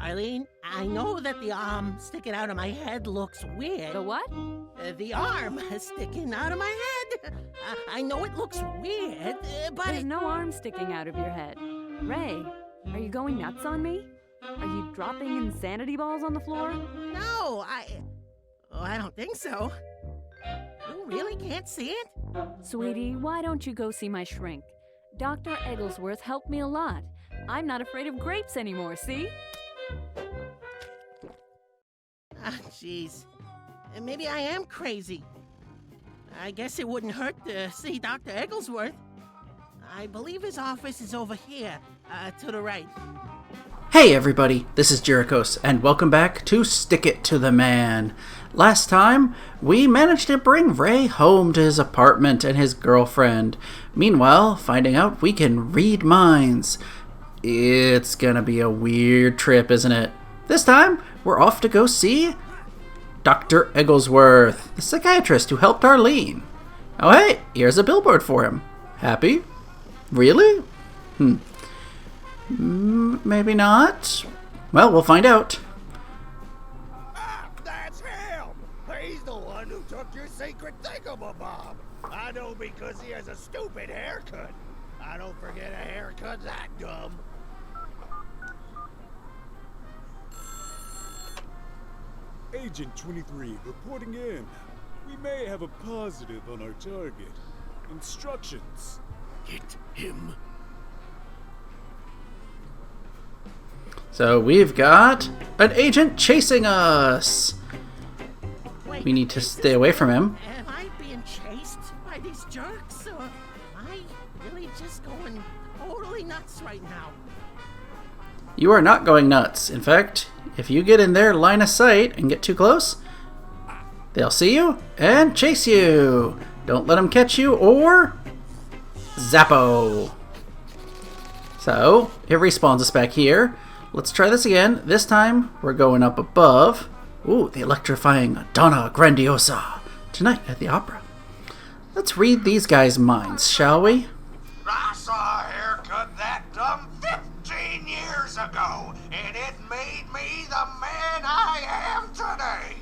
Eileen, I know that the arm sticking out of my head looks weird. The what? The arm sticking out of my head. I know it looks weird, but There's no arm sticking out of your head. Ray, are you going nuts on me? Are you dropping insanity balls on the floor? no, I don't think so. You really can't see it? Sweetie, why don't you go see my shrink? Dr. Egglesworth helped me a lot. I'm not afraid of grapes anymore, see? Ah, jeez. Maybe I am crazy. I guess it wouldn't hurt to see Dr. Egglesworth. I believe his office is over here, to the right. Hey everybody, this is Jerichos, and welcome back to Stick It to the Man. Last time, we managed to bring Ray home to his apartment and his girlfriend. Meanwhile, finding out we can read minds. It's gonna be a weird trip, isn't it? This time, we're off to go see Dr. Egglesworth, the psychiatrist who helped Arlene. Oh hey, here's a billboard for him. Happy? Really? Maybe not. Well, we'll find out. Ah, that's him! He's the one who took your secret thingamabob. I know because he has a stupid haircut. I don't forget a haircut that dumb. Agent 23 reporting in. We may have a positive on our target. Instructions. Hit him. So we've got an agent chasing us. Wait, We need to is stay this away from him. Am I being chased by these jerks, or am I really just going totally nuts right now? You are not going nuts. In fact, if you get in their line of sight and get too close, they'll see you and chase you. Don't let them catch you or zappo. So, it respawns us back here. Let's try this again. This time, we're going up above. Ooh, the electrifying Donna Grandiosa. Tonight at the opera. Let's read these guys' minds, shall we? I saw a haircut that dumb 15 years ago, and it made me the man I am today.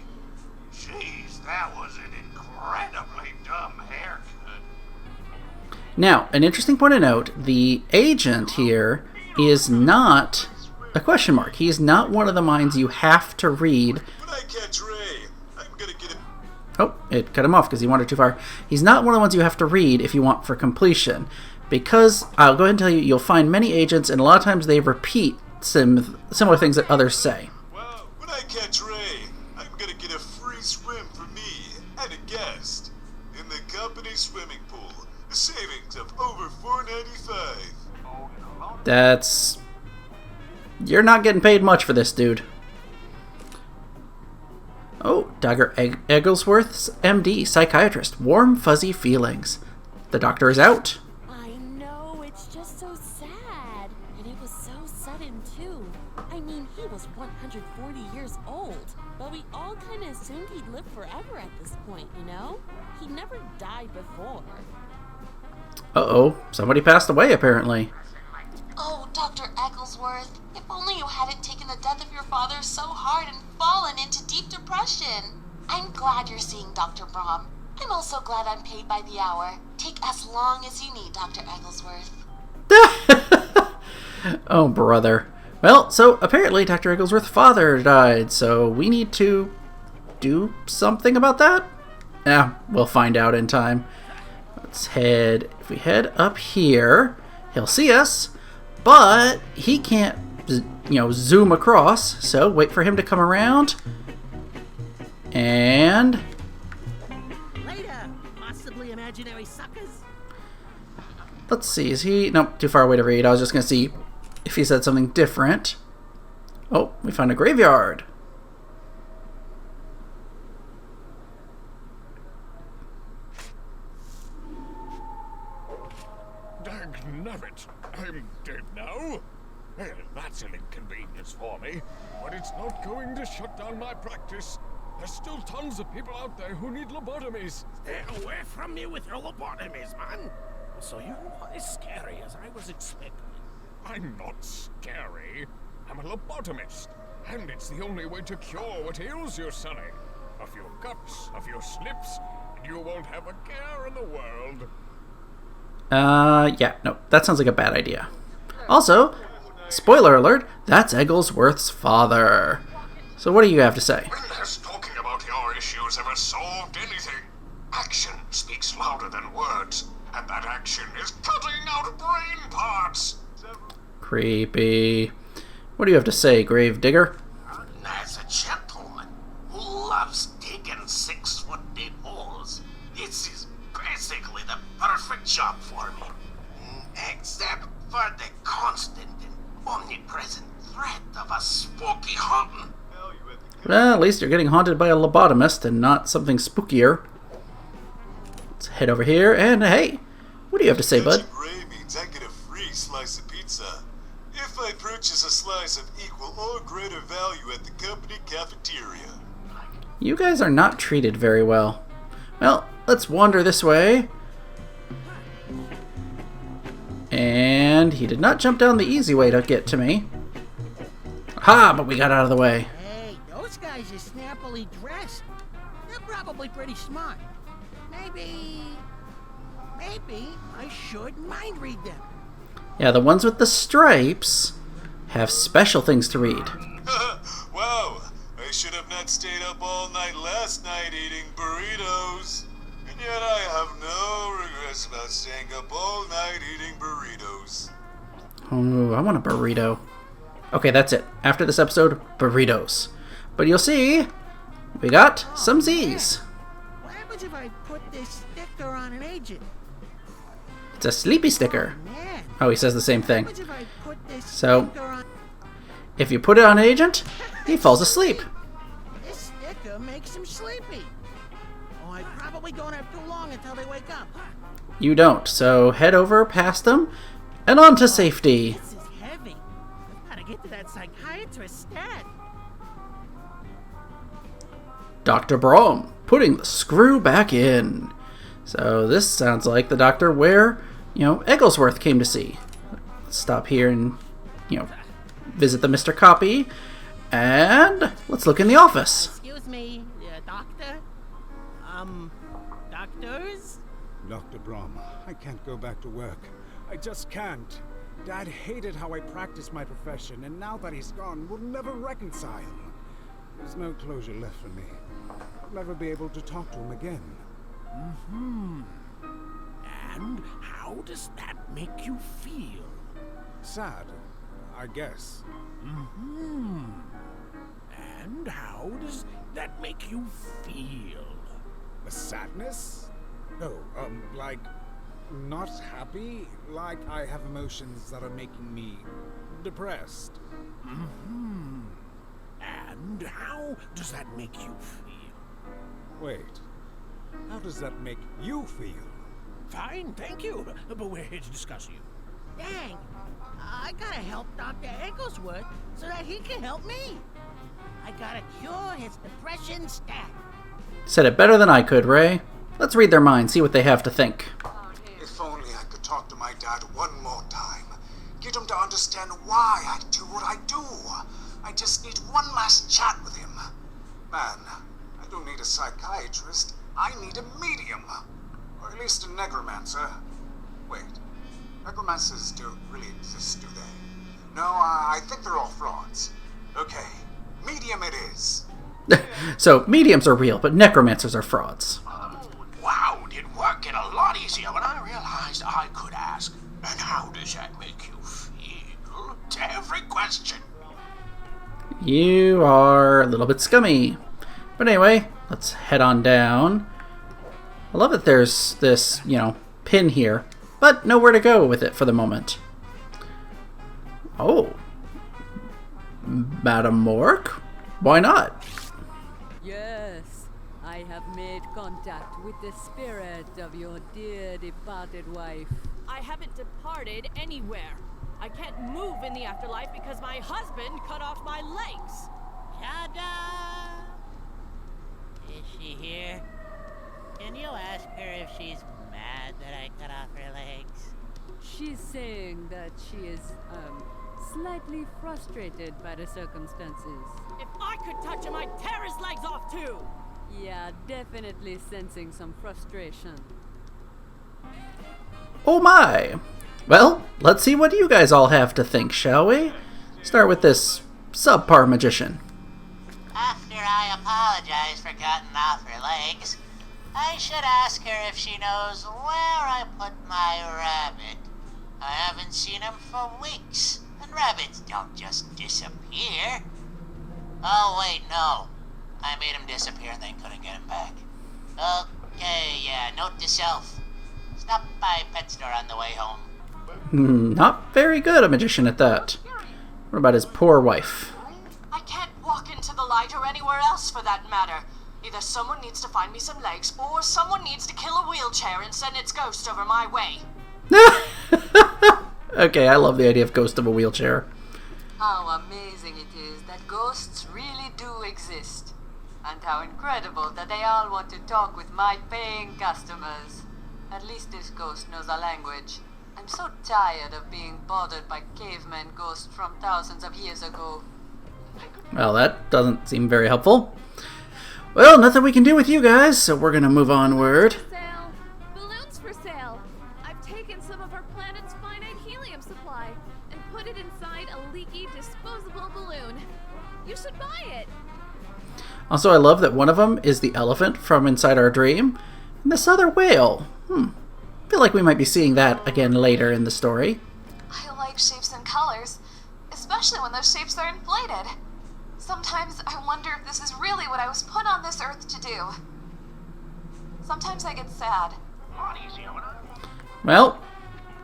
Jeez, that was an incredibly dumb haircut. Now, an interesting point to note, the agent here is not a question mark. He is not one of the minds you have to read. When I catch Ray, I'm gonna get him. Oh, it cut him off because he wandered too far. He's not one of the ones you have to read if you want for completion. Because, I'll go ahead and tell you, you'll find many agents, and a lot of times they repeat similar things that others say. Well, when I catch Ray, I'm gonna get a free swim for me and a guest in the company swimming pool. A savings of over $4.95. That's... You're not getting paid much for this, dude. Oh, Dr. Egglesworth's MD, psychiatrist. Warm, fuzzy feelings. The doctor is out. I know, it's just so sad. And it was so sudden, too. I mean, he was 140 years old. But we all kind of assumed he'd live forever at this point, you know? He never died before. Uh-oh, somebody passed away, apparently. Oh, Dr. Egglesworth, if only you hadn't taken the death of your father so hard and fallen into deep depression. I'm glad you're seeing Dr. Brahm. I'm also glad I'm paid by the hour. Take as long as you need, Dr. Egglesworth. Oh, brother. Well, so apparently Dr. Egglesworth's father died, so we need to do something about that? Yeah, we'll find out in time. Let's head... If we head up here, he'll see us, but he can't, zoom across, so wait for him to come around. And... Later, possibly imaginary suckers. let's see, is he... Nope, too far away to read. I was just going to see if he said something different. Oh, we found a graveyard. Dagnabbit, I'm dead now. Well, that's an inconvenience for me, but it's not going to shut down my practice. There's still tons of people out there who need lobotomies. Stay away from me with your lobotomies, man. So you're not as scary as I was expecting. I'm not scary. I'm a lobotomist, and it's the only way to cure what ails you, Sonny. A few cuts, a few slips, and you won't have a care in the world. Yeah, no, that sounds like a bad idea. Also, spoiler alert, that's Egglesworth's father. So what do you have to say? When has talking about your issues ever solved anything? Action speaks louder than words, and that action is cutting out brain parts. Creepy. What do you have to say, Gravedigger? As a gentleman who loves digging 6-foot deep holes, this is basically the perfect job for me. Except for the constant and omnipresent threat of a spooky haunting. Well, at least you're getting haunted by a lobotomist and not something spookier. Let's head over here, and hey, what do you have to say, bud? Ray means I get a free slice of pizza if I purchase a slice of equal or greater value at the company cafeteria. You guys are not treated very well. Well, let's wander this way. And he did not jump down the easy way to get to me. Ha! But we got out of the way. Hey, those guys are snappily dressed. They're probably pretty smart. Maybe I should mind read them. Yeah, the ones with the stripes have special things to read. Wow, I should have not stayed up all night last night eating burritos. And yet I have no regrets about staying up all night eating burritos. Oh, I want a burrito. Okay, that's it. After this episode, burritos. But you'll see, we got some Z's. What happens if I put this sticker on an agent? It's a sleepy sticker. Man, Oh, he says the same what thing. happens if I put this So- sticker on... If you put it on an agent, he falls asleep. This sticker makes him sleepy. Oh, I probably don't have too long until they wake up. You don't, so head over past them and on to safety. This is heavy. I've gotta get to that psychiatrist stat. Dr. Brom putting the screw back in. So this sounds like the doctor where, Egglesworth came to see. Let's stop here and, visit the Mr. Copy. And let's look in the office. Excuse me, doctor? Doctors? Dr. Brom, I can't go back to work. I just can't. Dad hated how I practiced my profession, and now that he's gone, we'll never reconcile. There's no closure left for me. I'll never be able to talk to him again. And how does that make you feel? Sad, I guess. And how does that make you feel? A sadness? Oh, like, not happy? Like I have emotions that are making me depressed. And how does that make you feel? Wait, how does that make you feel? Fine, thank you. But we're here to discuss you. Dang. I gotta help Dr. Egglesworth so that he can help me. I gotta cure his depression stat. Said it better than I could, Ray. Let's read their minds, see what they have to think. If only I could talk to my dad one more time. Get him to understand why I do what I do. I just need one last chat with him. Man, I don't need a psychiatrist. I need a medium. Or at least a necromancer. Wait, necromancers don't really exist, do they? No, I think they're all frauds. Okay, medium it is. So, mediums are real, but necromancers are frauds. Wow, did work get a lot easier when I realized I could ask, and how does that make you feel? To every question. You are a little bit scummy. But anyway, let's head on down. I love that there's this, pin here, but nowhere to go with it for the moment. Oh. Madame Mork? Why not? Yes, I have made contact with the spirit of your dear departed wife. I haven't departed anywhere. I can't move in the afterlife because my husband cut off my legs. Yada! Is she here? Can you ask her if she's mad that I cut off her legs? She's saying that she is, slightly frustrated by the circumstances. If I could touch him, I'd tear his legs off too! Yeah, definitely sensing some frustration. Oh my! Well, let's see what you guys all have to think, shall we? Start with this subpar magician. After I apologize for cutting off her legs, I should ask her if she knows where I put my rabbit. I haven't seen him for weeks, and rabbits don't just disappear. Oh wait, no. I made him disappear and then couldn't get him back. Okay, yeah, note to self. Stop by pet store on the way home. Not very good a magician at that. What about his poor wife? I can't walk into the light or anywhere else for that matter. Either someone needs to find me some legs, or someone needs to kill a wheelchair and send its ghost over my way. Okay, I love the idea of ghost of a wheelchair. How amazing it is that ghosts really do exist. And how incredible that they all want to talk with my paying customers. At least this ghost knows our language. I'm so tired of being bothered by caveman ghosts from thousands of years ago. Well, that doesn't seem very helpful. Well, nothing we can do with you guys, so we're gonna move onward. Sale! Balloons for sale! I've taken some of our planet's finite helium supply and put it inside a leaky, disposable balloon. You should buy it! Also, I love that one of them is the elephant from Inside Our Dream, and this other whale. I feel like we might be seeing that again later in the story. I like shapes and colors, especially when those shapes are inflated. Sometimes I wonder if this is really what I was put on this earth to do. Sometimes I get sad. Well,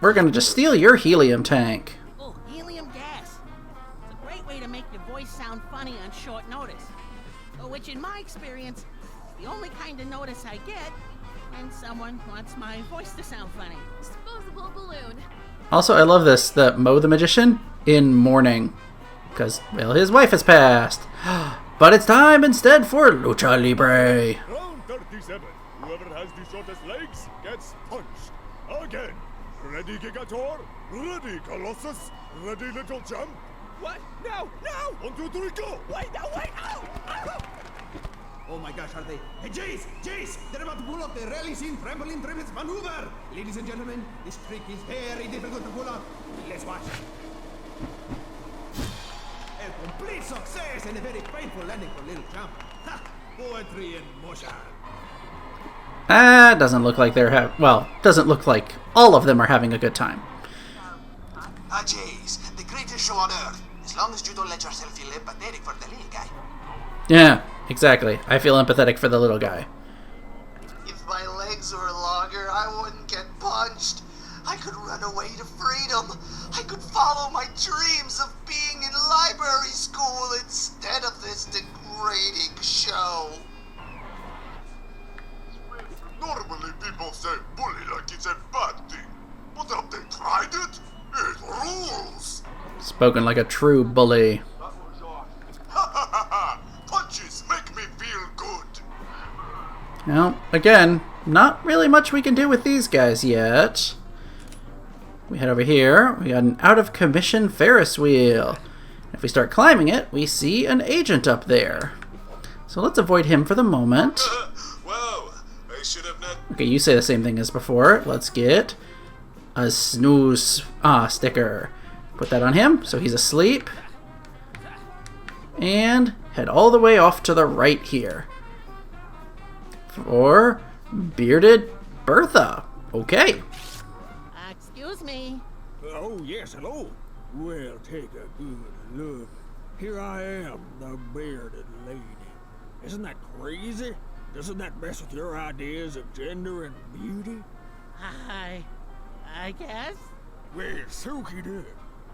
we're gonna just steal your helium tank. Oh, helium gas. It's a great way to make your voice sound funny on short notice. Which, in my experience, is the only kind of notice I get when someone wants my voice to sound funny. Disposable balloon. Also, I love this, that Mo the Magician in mourning. Because, well, his wife has passed. But it's time instead for Lucha Libre. Round 37. Whoever has the shortest legs gets punched. Again. Ready, Gigator? Ready, Colossus? Ready, Little Jump? What? No! No! 1, 2, 3, go! Wait, no, wait! Ow! Ow! Oh my gosh, are they? Hey, Jace! They're about to pull off the rally scene trampoline triples maneuver! Ladies and gentlemen, this trick is very difficult to pull off. Let's watch. A complete success and a very painful landing for Little Jump. Ha! Poetry in motion. Doesn't look like they're doesn't look like all of them are having a good time. Jace, the greatest show on earth. As long as you don't let yourself feel empathetic for the little guy. Yeah, exactly. I feel empathetic for the little guy. If my legs were longer, I wouldn't get punched. I could run away to freedom. I could follow my dreams of being in library school instead of this degrading show. Normally people say bully like it's a bad thing. But have they tried it? It rules! Spoken like a true bully. Ha ha ha ha! Punches make me feel good! Well, again, not really much we can do with these guys yet. We head over here. We got an out-of-commission Ferris wheel. If we start climbing it, we see an agent up there. So let's avoid him for the moment. Whoa! I should have not... Okay, you say the same thing as before. Let's get a snooze sticker. Put that on him, so he's asleep. And head all the way off to the right here. For Bearded Bertha. Okay. Excuse me. Oh, yes, hello. Well, take a good look. Here I am, the bearded lady. Isn't that crazy? Doesn't that mess with your ideas of gender and beauty? I guess. Well, soaky does,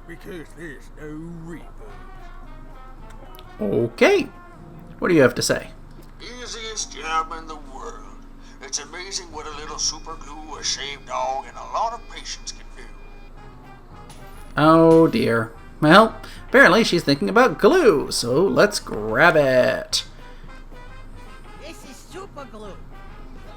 because there's no refunds. Okay. What do you have to say? Easiest job in the world. It's amazing what a little super glue, a shaved dog, and a lot of patience can do. Oh dear. Well, apparently she's thinking about glue, so let's grab it. This is super glue.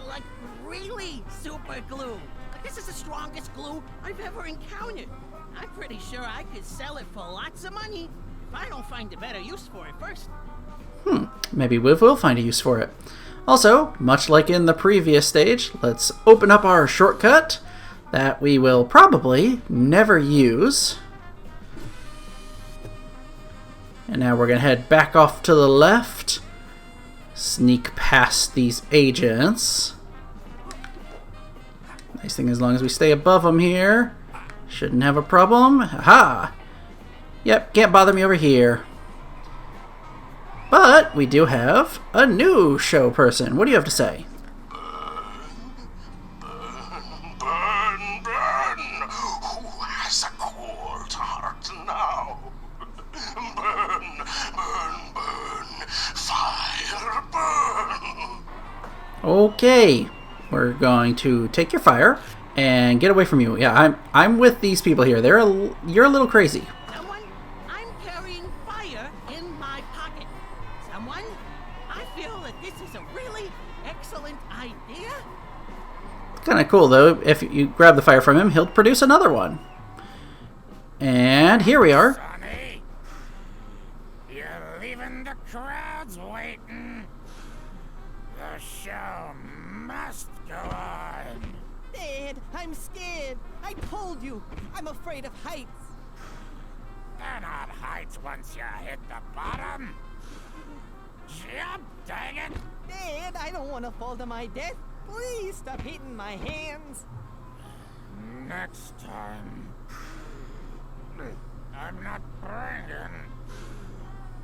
Like, really super glue. This is is the strongest glue I've ever encountered. I'm pretty sure I could sell it for lots of money if I don't find a better use for it first. Maybe we will find a use for it. Also, much like in the previous stage, let's open up our shortcut that we will probably never use. And now we're going to head back off to the left. Sneak past these agents. Nice thing, as long as we stay above them here, shouldn't have a problem. Aha! Yep, can't bother me over here. But we do have a new show person. What do you have to say? Burn, burn! Who has a cold heart now? Burn, burn, burn! Fire, burn! Okay, we're going to take your fire and get away from you. Yeah, I'm with these people here. You're a little crazy. Someone, I'm carrying fire in my pocket. Someone, I feel that this is a really excellent idea. Kind of cool though. If you grab the fire from him, he'll produce another one. And here we are. Sonny, you're leaving the crowds waiting. The show must go on. Dad, I'm scared. I told you, I'm afraid of heights. They're not heights once you hit the bottom. Jump, dang it! Dad, I don't want to fall to my death. Please stop hitting my hands. Next time, I'm not bringing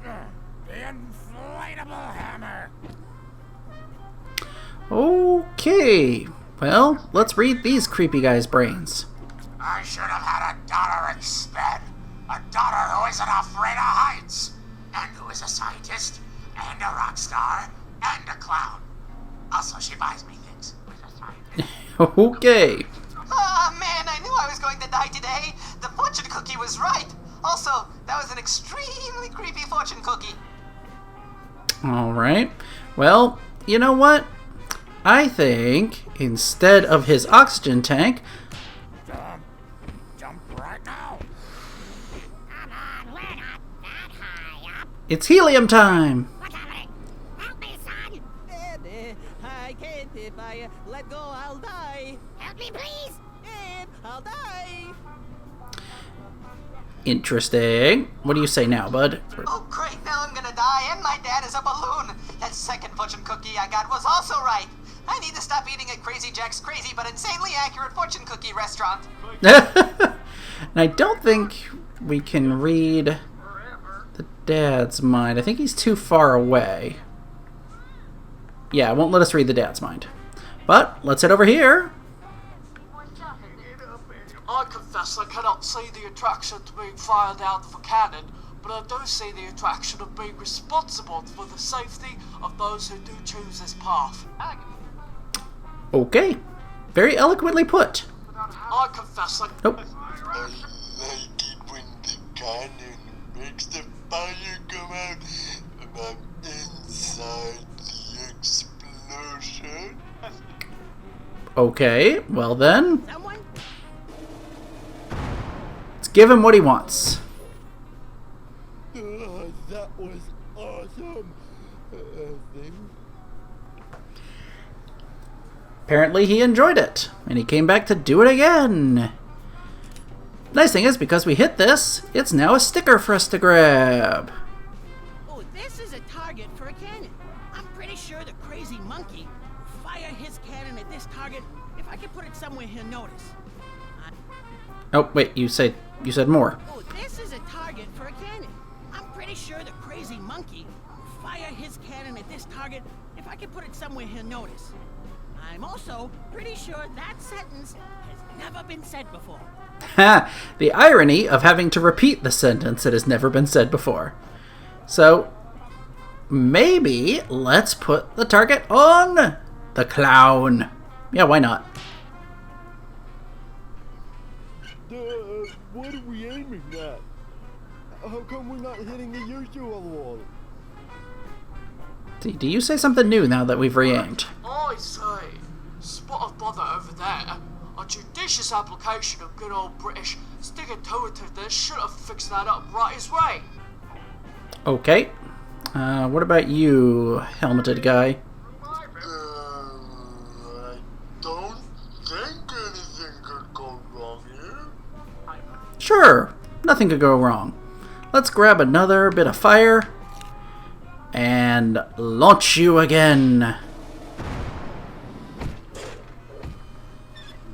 the inflatable hammer. Okay. Well, let's read these creepy guys' brains. I should have had a daughter instead. A daughter who isn't afraid of heights, and who is a scientist, and a rock star, and a clown. Also, she buys me things. Okay. Ah, man, I knew I was going to die today. The fortune cookie was right. Also, that was an extremely creepy fortune cookie. Alright. Well, you know what? I think instead of his oxygen tank, Jump right now. Come on, we're not that high up. it's helium time. What's happening? Help me, son. Dad, I can't. If I let go, I'll die. Help me, please. Dad, I'll die. Interesting. What do you say now, bud? Oh, great, now I'm gonna die, and my dad is a balloon. That second fortune cookie I got was also right. I need to stop eating at Crazy Jack's crazy but insanely accurate fortune cookie restaurant. And I don't think we can read the dad's mind. I think he's too far away. Yeah, it won't let us read the dad's mind. But let's head over here. I confess I cannot see the attraction to being fired out of a cannon, but I do see the attraction of being responsible for the safety of those who do choose this path. Okay. Very eloquently put. I confess I... Nope. I like it when the cannon makes the fire come out from inside the explosion. Okay, well then. Someone, Let's give him what he wants. That was awesome. Apparently he enjoyed it, and he came back to do it again. Nice thing is, because we hit this, it's now a sticker for us to grab. oh, this is a target for a cannon. I'm pretty sure the crazy monkey will fire his cannon at this target if I can put it somewhere he'll notice. Oh, wait, you said more. Oh, this is a target for a cannon. I'm pretty sure the crazy monkey will fire his cannon at this target if I can put it somewhere he'll notice. I'm also pretty sure that sentence has never been said before. Ha! The irony of having to repeat the sentence that has never been said before. So, maybe let's put the target on the clown. Yeah, why not? What are we aiming at? How come we're not hitting the usual wall? Do you say something new now that we've re-aimed? I say, spot a bother over there. A judicious application of good old British stick-it-to-it-ness should have fixed that up right as rain. Okay. What about you, helmeted guy? I don't think anything could go wrong here. Sure, nothing could go wrong. Let's grab another bit of fire and launch you again.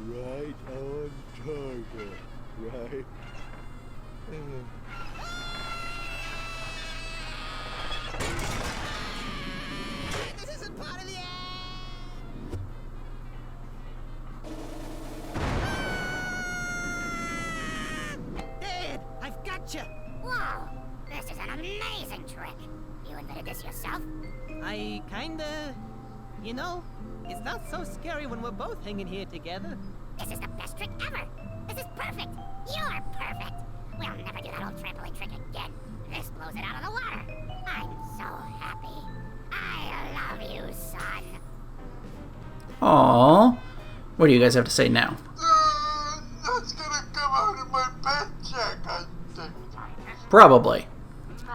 Right on target, right? This isn't part of the Dad, I've got you. Whoa! This is an amazing trick. You invented this yourself? I kinda... You know, it's not so scary when we're both hanging here together. This is the best trick ever. This is perfect. You're perfect. We'll never do that old trampoline trick again. This blows it out of the water. I'm so happy. I love you, son. Aww. What do you guys have to say now? That's gonna come out of my paycheck, I think. Probably.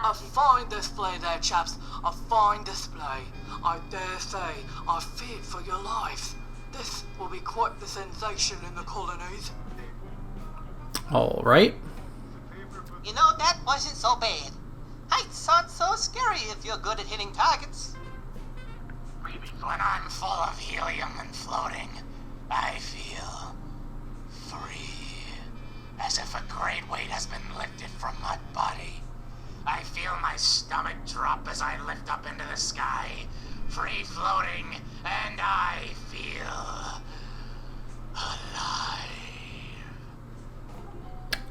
A fine display there, chaps. A fine display. I dare say, I fear for your lives. This will be quite the sensation in the colonies. Alright. You know, that wasn't so bad. Heights aren't so scary if you're good at hitting targets. When I'm full of helium and floating, I feel free. As if a great weight has been lifted from my body. I feel my stomach drop as I lift up into the sky, free floating, and I feel alive.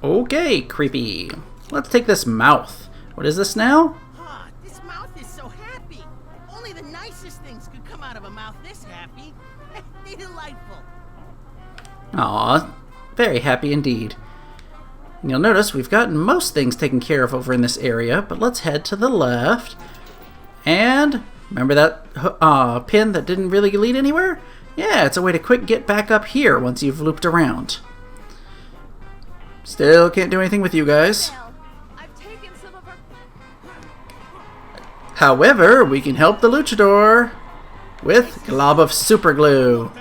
Okay, creepy. Let's take this mouth. What is this now? Ah, this mouth is so happy. Only the nicest things could come out of a mouth this happy. Delightful. Aw, very happy indeed. You'll notice we've gotten most things taken care of over in this area, but let's head to the left. And remember that pin that didn't really lead anywhere? Yeah, it's a way to quick get back up here once you've looped around. Still can't do anything with you guys. I've taken some of her... However, we can help the luchador with glob of super glue.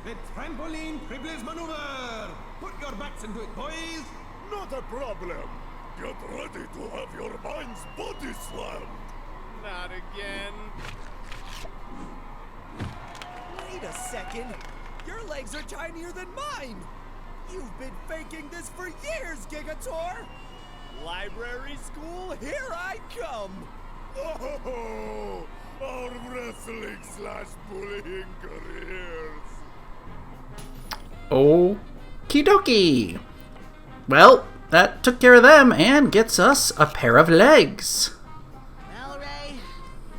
The trampoline privilege maneuver. Put your backs into it, boys. Not a problem. Get ready to have your mind's body slammed. Not again. Wait a second. Your legs are tinier than mine. You've been faking this for years, Gigator. Library school, here I come. Oh, our wrestling/bullying careers. Okie dokie. Well, that took care of them and gets us a pair of legs. Well, Ray,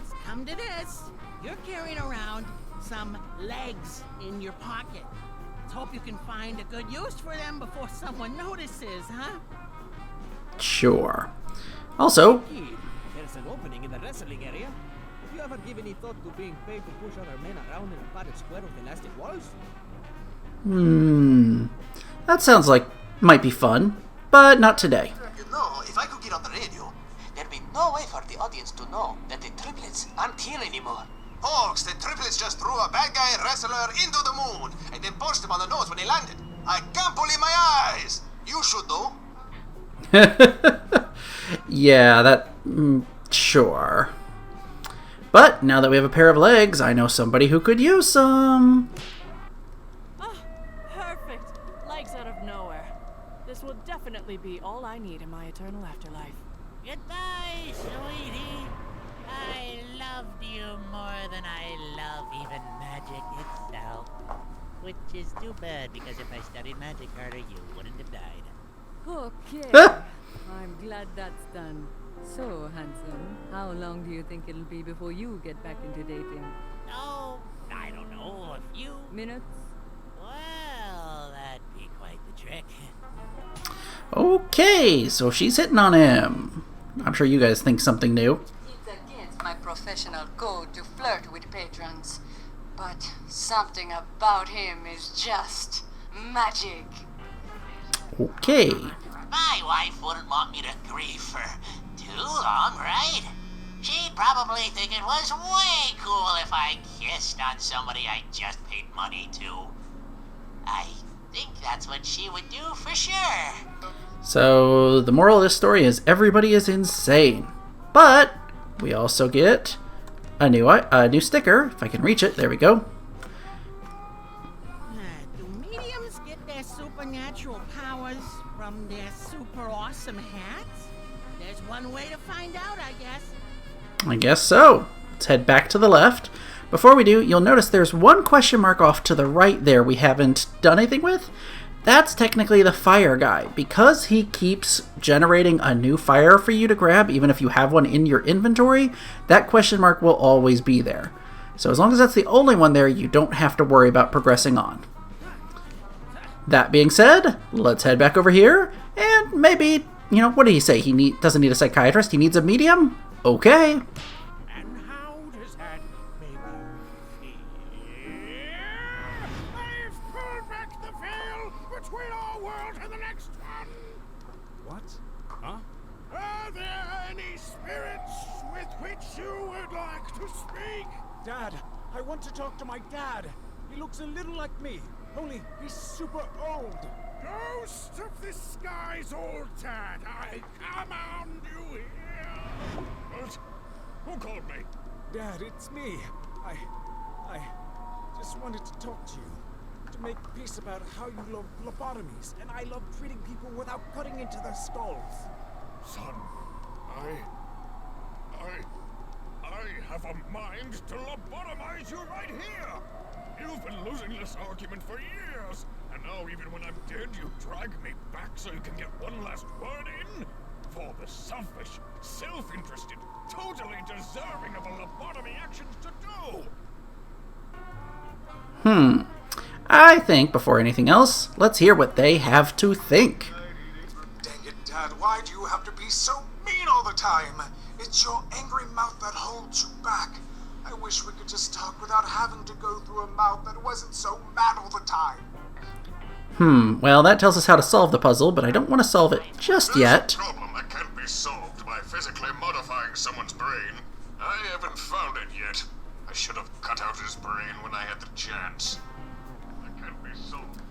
it's come to this. You're carrying around some legs in your pocket. Let's hope you can find a good use for them before someone notices, huh? Sure. Also, There's an opening in the wrestling area. Have you ever given any thought to being paid to push other men around in a padded square with elastic walls? that sounds like might be fun, but not today. You know, if I could get on the radio, there'd be no way for the audience to know that the triplets aren't here anymore. Folks, the triplets just threw a bad guy wrestler into the moon and then punched him on the nose when he landed. I can't believe my eyes. You should though. Yeah, that... sure. But now that we have a pair of legs, I know somebody who could use some. Perfect. Legs out of nowhere. This will definitely be all I need in my eternal afterlife. Goodbye, sweetie. I loved you more than I love even magic itself. Which is too bad, because if I studied magic harder, you wouldn't have died. Okay. Ah! I'm glad that's done. So, handsome, how long do you think it'll be before you get back into dating? Oh, I don't know, a few minutes? Well, that'd be quite the trick. Okay, so she's hitting on him. I'm sure you guys think something new. It's against my professional code to flirt with patrons. But something about him is just Magic. Okay. My wife wouldn't want me to grieve for too long, right? She'd probably think it was way cool if I kissed on somebody I just paid money to. I think that's what she would do for sure. So the moral of this story is everybody is insane. But we also get a new sticker. If I can reach it, there we go. Do mediums get their supernatural powers from their super awesome hats? There's one way to find out, I guess. I guess so. Let's head back to the left. Before we do, you'll notice there's one question mark off to the right there we haven't done anything with. That's technically the fire guy. Because he keeps generating a new fire for you to grab, even if you have one in your inventory, that question mark will always be there. So as long as that's the only one there, you don't have to worry about progressing on. That being said, let's head back over here, and maybe, what did he say? He doesn't need a psychiatrist, he needs a medium? Okay. And how does that make you feel? I've pulled back the veil between our world and the next one. What? Huh? Are there any spirits with which you would like to speak? Dad, I want to talk to my dad. He looks a little like me, only he's super old. Ghost of the sky's old dad, I command you here. What? Who called me? Dad, it's me. I just wanted to talk to you. To make peace about how you love lobotomies, and I love treating people without cutting into their skulls. Son, I have a mind to lobotomize you right here! You've been losing this argument for years, and now even when I'm dead, you drag me back so you can get one last word in? For the selfish, self-interested, totally deserving of a lobotomy actions to do! I think, before anything else, let's hear what they have to think. Dang it, Dad, why do you have to be so mean all the time? It's your angry mouth that holds you back. I wish we could just talk without having to go through a mouth that wasn't so mad all the time. Well, that tells us how to solve the puzzle, but I don't want to solve it just yet. There's a problem that can't be solved by physically modifying someone's brain. I haven't found it yet. I should have cut out his brain when I had the chance. That can't be solved.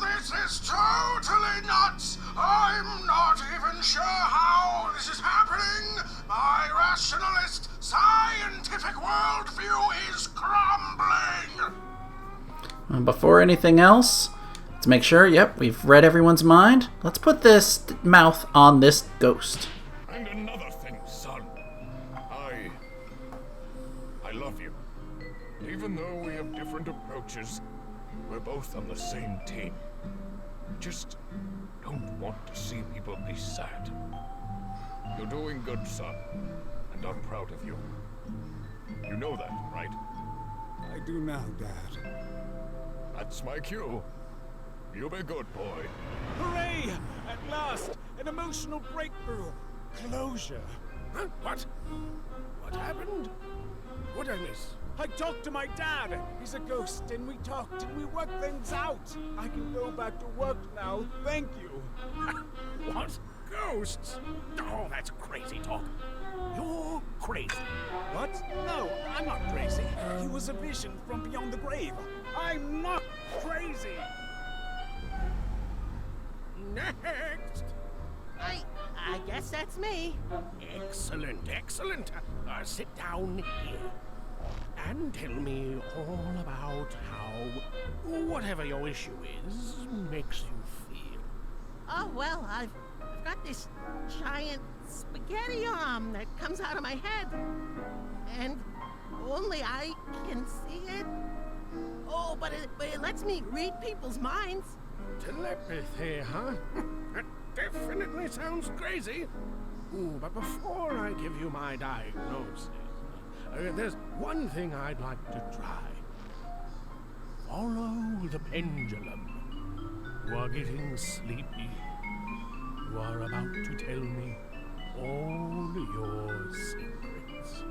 This is totally nuts! I'm not even sure how this is happening! My rationalist, scientific worldview is crumbling! Before anything else, let's make sure, we've read everyone's mind. Let's put this mouth on this ghost. And another thing, son. I love you. Even though we have different approaches, we're both on the same team. Just don't want to see people be sad. You're doing good, son, and I'm proud of you. You know that, right? I do now, Dad. That's my cue. You be good, boy. Hooray! At last! An emotional breakthrough! Closure! Huh? What? What happened? What'd I miss? I talked to my dad! He's a ghost, and we talked, and we worked things out! I can go back to work now, thank you! What? Ghosts? Oh, that's crazy talk. You're crazy. What? No, I'm not crazy. He was a vision from beyond the grave. I'm not crazy! Next! I guess that's me. Excellent, excellent. Sit down here. And tell me all about how whatever your issue is makes you feel. Oh, well, I've got this giant spaghetti arm that comes out of my head. And only I can see it. Oh, but it lets me read people's minds. Telepathy, huh? That definitely sounds crazy. Ooh, but before I give you my diagnosis, there's one thing I'd like to try. Follow the pendulum. You are getting sleepy. You are about to tell me all your secrets.